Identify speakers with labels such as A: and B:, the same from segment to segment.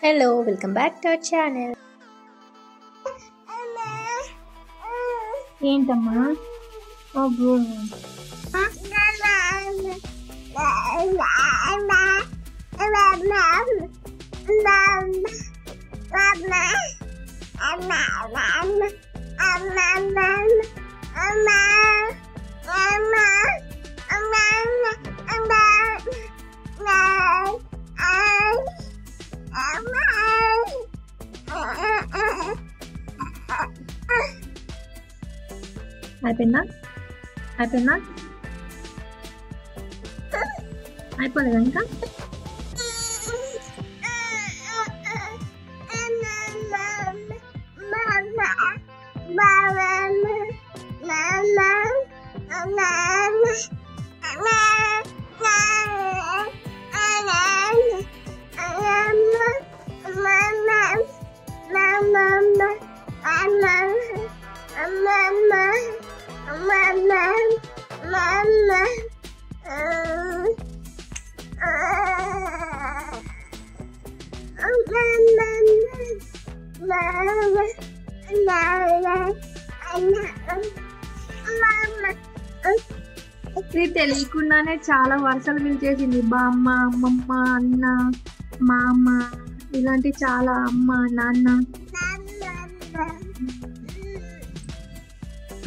A: Hello, welcome back to our channel. ఏంటమ్మా అబ్బో అయిపోయిందా అయిపోయిందా అయిపోలేదా ఇంకా తెలియకుండానే చాలా వరుసలు పిలిచేసింది బామ్మ అమ్మమ్మ అన్న మా అమ్మ ఇలాంటి చాలా అమ్మ నాన్న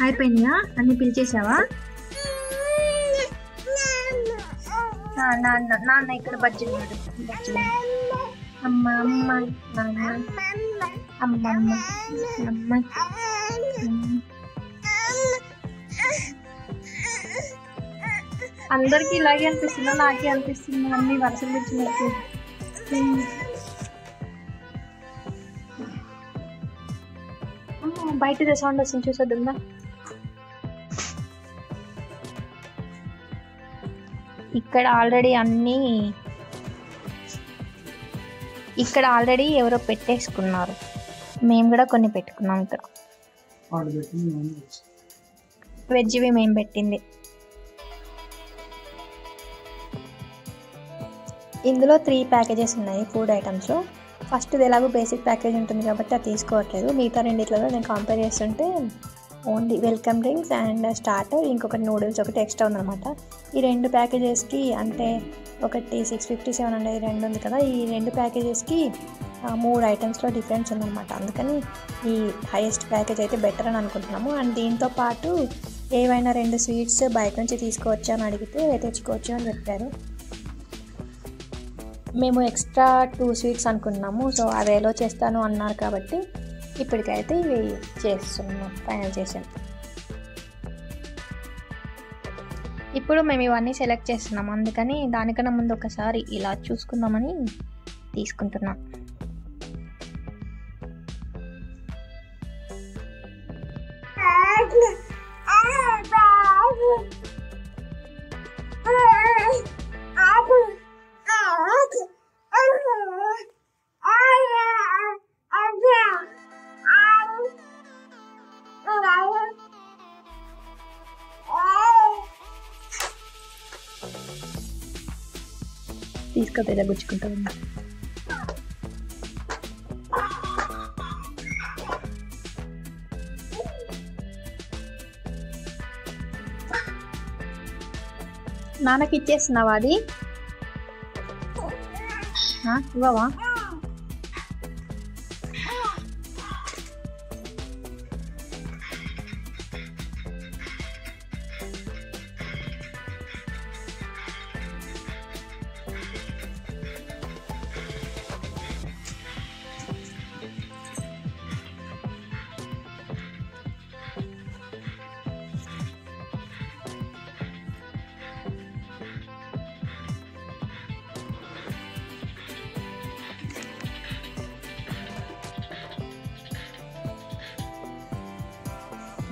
A: అయిపోయినాయా అన్ని పిలిచేసావా నాన్న నాన్న ఇక్కడ బజ్జున్నాడు అమ్మ అమ్మ నాన్న అమ్మమ్మ అమ్మ అందరికి ఇలాగే అనిపిస్తుందా నాకే అనిపిస్తుంది అన్ని వరుసలు పిలిచినట్టు బయట సౌండ్ వస్తుంది చూసొద్దా ఇక్కడ ఆల్రెడీ ఎవరో పెట్టేసుకున్నారు మేము కూడా కొన్ని పెట్టుకున్నాం ఇక్కడ వెజ్వి మేము పెట్టింది ఇందులో 3 ప్యాకేజెస్ ఉన్నాయి ఫుడ్ ఐటమ్స్లో ఫస్ట్ ఇది ఎలాగో బేసిక్ ప్యాకేజ్ ఉంటుంది కాబట్టి అది తీసుకోవట్లేదు మిగతా రెండిట్లలో నేను కంపేర్ చేస్తుంటే only welcome drinks and starter ఇంకొకటి నూడిల్స్ ఒకటి ఎక్స్ట్రా ఉందన్నమాట ఈ 2 ప్యాకేజెస్కి అంటే ఒకటి 657 2 ఉంది కదా ఈ 2 ప్యాకేజెస్కి 3 ఐటమ్స్లో డిఫరెన్స్ ఉందన్నమాట అందుకని ఈ హైయెస్ట్ ప్యాకేజ్ అయితే బెటర్ అని అనుకుంటున్నాము అండ్ దీంతో పాటు ఏవైనా 2 స్వీట్స్ బయట నుంచి తీసుకోవచ్చు అని అడిగితే తెచ్చుకోవచ్చు అని చెప్పారు మేము ఎక్స్ట్రా 2 స్వీట్స్ అనుకున్నాము సో అవి ఎలా చేస్తాను అన్నారు కాబట్టి ఇప్పటికైతే ఇవి చేస్తున్నాం ఫైనల్ చేసాం ఇప్పుడు మేము ఇవన్నీ సెలెక్ట్ చేస్తున్నాం అందుకని దానికన్నా ముందు ఒకసారి ఇలా చూసుకుందామని తీసుకుంటున్నాం తీసుకొని ఇలా గుచ్చుకుంటా ఉన్నా నాన్నకి ఇచ్చేస్తున్నావా అది ఇవ్వవా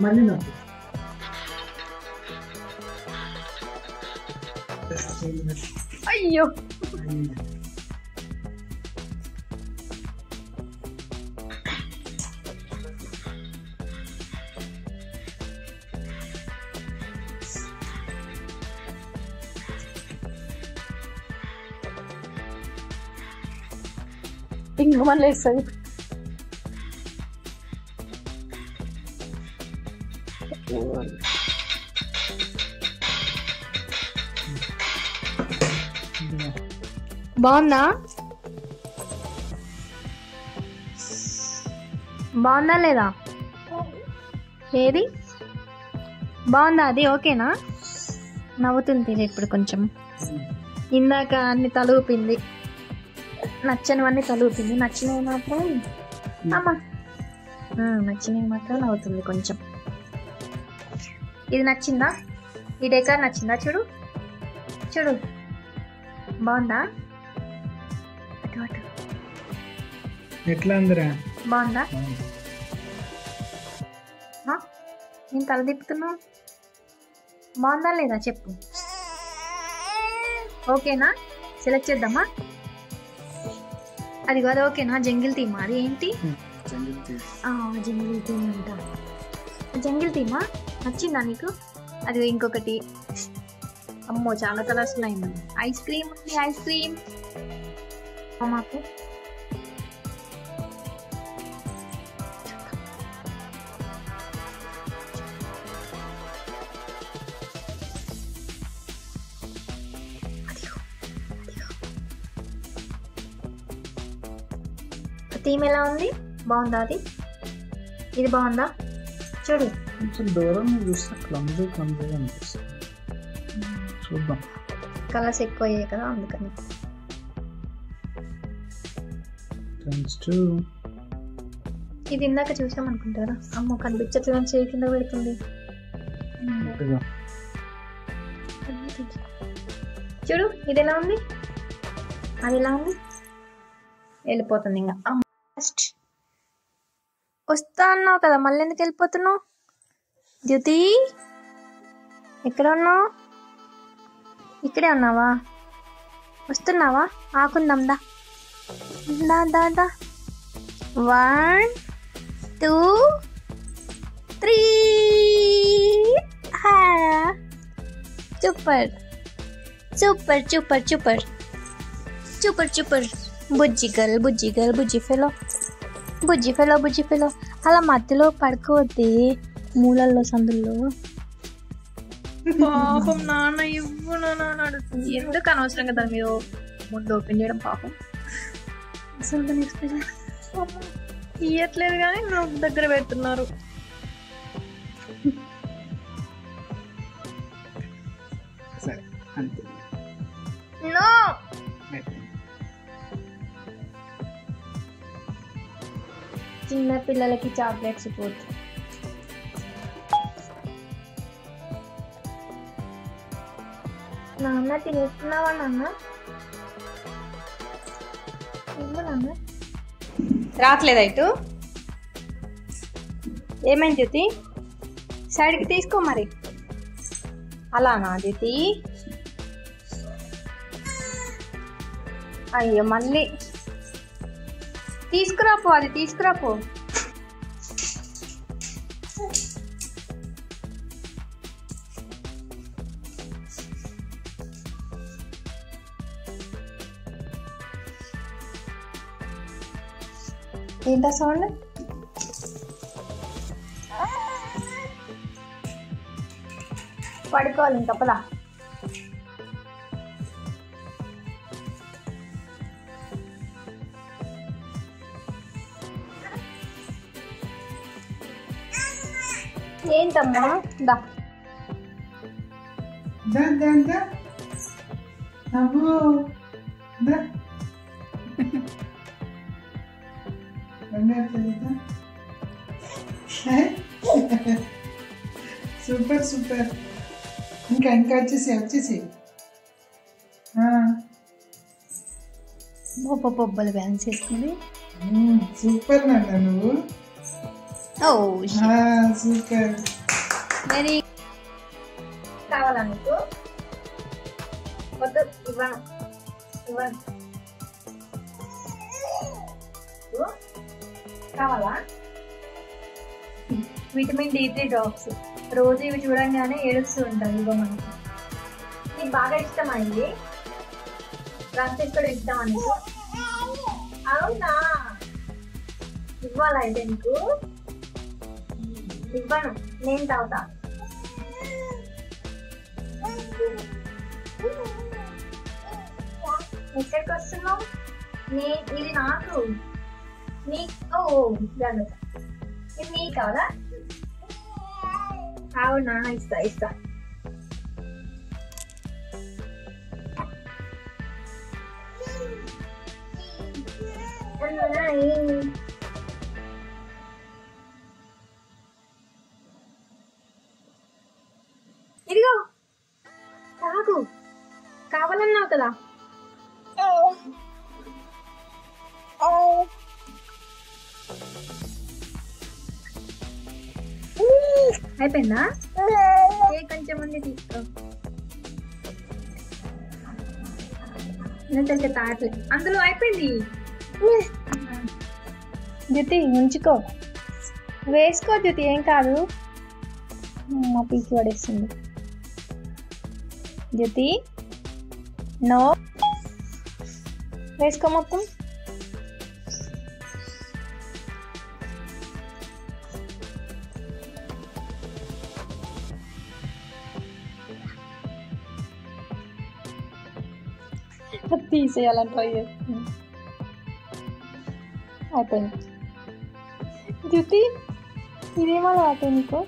B: మళ్ళీ నాకు
A: అయ్యో డింగు మళ్ళీ వేస్తుంది. బాగుందా? బాగుందా లేదా? ఏది బాగుందా? అది ఓకేనా? నవ్వుతుంది ఇప్పుడు కొంచెం. ఇందాక అన్ని తలూపింది, నచ్చనివన్నీ తలూపింది. నచ్చినవి మాత్రం అమ్మా నచ్చినవి మాత్రం నవ్వుతుంది కొంచెం. ఇది నచ్చిందా? ఈ డెకార్ నచ్చిందా? చూడు చూడు, బాగుందా? అటు అటు
B: ఎట్లా అందరా
A: బాగుందా? నేను తల తిప్పుతున్నావు, బాగుందా లేదా చెప్పు. ఓకేనా? సెలెక్ట్ చేద్దామా? అది కాదు ఓకేనా? జంగిల్ థీమా? అది ఏంటి? జంగిల్ థీమ్ అంట. జంగిల్ థీమా నచ్చిందా నీకు? అది ఇంకొకటి, అమ్మో చాలా కలర్స్ ఉన్నాయి. ఐస్ క్రీమ్ ఉంది, ఐస్ క్రీమ్ మాకు. థీమ్ ఎలా ఉంది? బాగుందా? అది ఇది బాగుందా? చూడు
B: కొంచెం దూరం చూస్తే క్లమ్జీ అనిపిస్తుంది. చూద్దాం.
A: కలర్స్ ఎక్కువ అయ్యాయి కదా అందుకని. ఇది ఇందాక చూసాం అనుకుంటారా? అమ్మో కనిపించట్లేదు, చేయి కింద పెడుతుంది. చూడు ఇది ఎలా ఉంది, అది ఎలా ఉంది? వెళ్ళిపోతుంది ఇంకా. ఫస్ట్ వస్తా అన్నావు కదా, మళ్ళీ ఎందుకు వెళ్ళిపోతున్నావు? జ్యోతి ఎక్కడ ఉన్నావు? ఇక్కడే ఉన్నావా? వస్తున్నావా? ఆకుందాం దా దా దా దా. 1 2 3. Super super super super super super. బుజ్జి గర్ల్, బుజ్జి గర్ల్, బుజ్జి ఫెలో, బుజ్జి ఫెలో, బుజ్జి ఫెలో. అలా మధ్యలో పడుకోవద్దే, మూలల్లో సందుల్లో. పాపం నాన్న ఇవ్వు నాన్న అడుగుతుంది. ఎందుకు అనవసరంగా దాని మీద ముందు ఓపెన్ చేయడం పాపం. అసలు దాని ఎక్స్ప్రెషన్ ఇయ్యట్లేదు కానీ నువ్వు దగ్గర పెడుతున్నారు.
B: సరే అంతే.
A: నో చిన్న పిల్లలకి చాక్లెట్స్ పోతు. నాన్న తినేస్తున్నావా నాన్న? నాన్న రావట్లేదా ఇటు? ఏమైంది జ్యోతి? సైడ్కి తీసుకో మరి. అలానా జ్యోతి? అయ్యో మళ్ళీ తీసుకురాపో, అది తీసుకురాపో. ఏంటా సౌండ్? పడుకోవాలి ఇంకా పదా. ఏంటమ్మా? దా
B: సూపర్ సూపర్. ఇంకా ఇంకా వచ్చేసి
A: బొబ్బలు బ్యాలెన్స్ చేసుకుని.
B: సూపర్ నాన్న నువ్వు. సూపర్.
A: మరి కావాలా నీకు? వద్దు, ఇవ్వను ఇవ్వను. కావాలా? విటమిన్ D3 డ్రాప్స్ రోజు ఇవి చూడంగానే ఏడుస్తూ ఉంటారు. ఇవ్వ మనకి. నీకు బాగా ఇష్టమైంది రాత్రి కూడా ఇద్దామని. అవునా? ఇవ్వాలా అయితే నీకు? ఇవ్వను, నేను తాగుతా. ఎక్కడికి వస్తున్నావు? ఇది నాకు, నీకు. జాగ్రత్త, ఇది నీకు కావాలా? అవునా, ఇస్తా ఇస్తా. ఇదిగో తాగు, కావాలన్నావు కదా. అయిపోయిందా? కొంచెం మంది తీసుకో. నేను తెలిసి తాగట్లేదు, అందులో అయిపోయింది. జ్యోతి ఉంచుకో, వేసుకో జ్యోతి, ఏం కాదు. మా పీకి పడేస్తుంది. జ్యోతి నో, వేసుకో మొత్తం. తీసేయాలని ట్రై చేస్తుంది. అయిపోయింది. జ్యోతి ఇదేమో అలవాటు నీకు?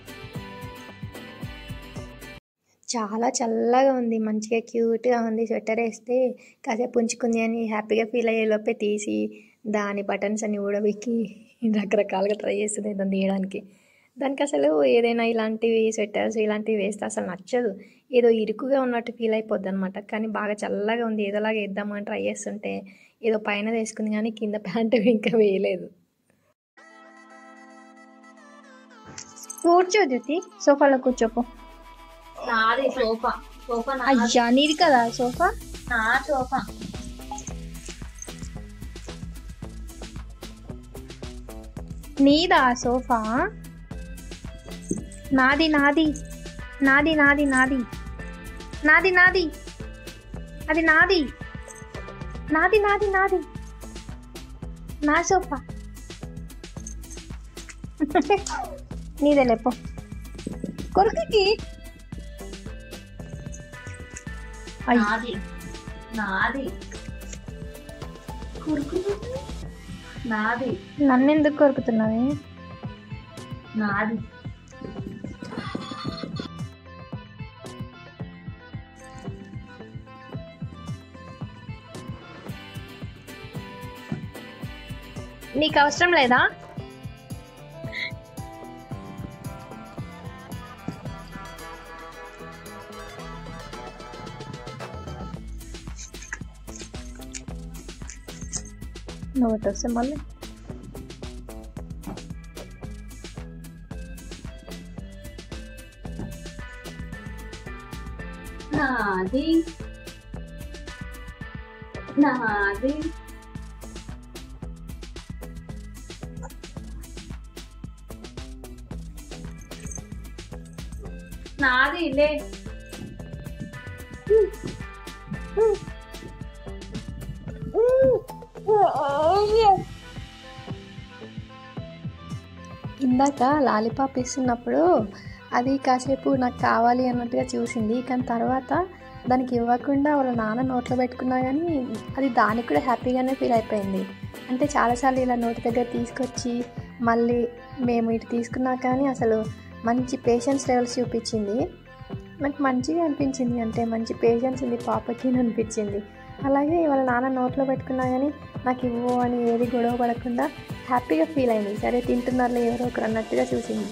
A: చాలా చల్లగా ఉంది, మంచిగా క్యూట్గా ఉంది. స్వెటర్ వేస్తే కాసేపు ఉంచుకుంది అని హ్యాపీగా ఫీల్ అయ్యే లోపే తీసి దాని బటన్స్ అన్ని ఊడబెక్కి రకరకాలుగా ట్రై చేస్తుంది దాన్ని తీయడానికి. దానికి అసలు ఏదైనా ఇలాంటివి స్వెటర్స్ ఇలాంటివి వేస్తే అసలు నచ్చదు, ఏదో ఇరుకుగా ఉన్నట్టు ఫీల్ అయిపోద్ది అనమాట. కానీ బాగా చల్లగా ఉంది, ఏదోలాగా వేద్దామని ట్రై చేస్తుంటే ఏదో పైన వేసుకుంది కానీ కింద ప్యాంటు ఇంకా వేయలేదు. కూర్చో జ్యోతి, సోఫాలో కూర్చోపో.
C: నాది సోఫా. సోఫా
A: అయ్యా నీది కదా సోఫా?
C: నా సోఫా.
A: నీదా సోఫా? నాది నాది నాది నాది నాది నాది నాది అది నాది నాది నాది నాది నా సోఫా. నీదే లేపో కొరకకి.
C: నాది నాది నాది.
A: నన్ను ఎందుకు కొరుకుతున్నావే?
C: నాది.
A: నీకు అవసరం లేదా? నువ్వు వస్తే మళ్ళీ
C: నాది నాది. నాది లే.
A: ఇందాక లాలీపాప్ ఇస్తున్నప్పుడు అది కాసేపు నాకు కావాలి అన్నట్టుగా చూసింది, కానీ తర్వాత దానికి ఇవ్వకుండా వాళ్ళ నాన్న నోట్లో పెట్టుకున్నా కానీ అది దానికి కూడా హ్యాపీగానే ఫీల్ అయిపోయింది. అంటే చాలాసార్లు ఇలా నోటి దగ్గర తీసుకొచ్చి మళ్ళీ మేము ఇటు తీసుకున్నా కానీ అసలు మంచి పేషెన్స్ లెవెల్స్ చూపించింది. నాకు మంచిగా అనిపించింది, అంటే మంచి పేషెన్స్ ఉంది పాపకి అని అనిపించింది. అలాగే వాళ్ళ నాన్న నోట్లో పెట్టుకున్నా కానీ నాకు ఇవ్వు అని ఏది గొడవ పడకుండా హ్యాపీగా ఫీల్ అయింది. సరే తింటున్నారులే ఎవరో ఒకరు అన్నట్టుగా చూసింది.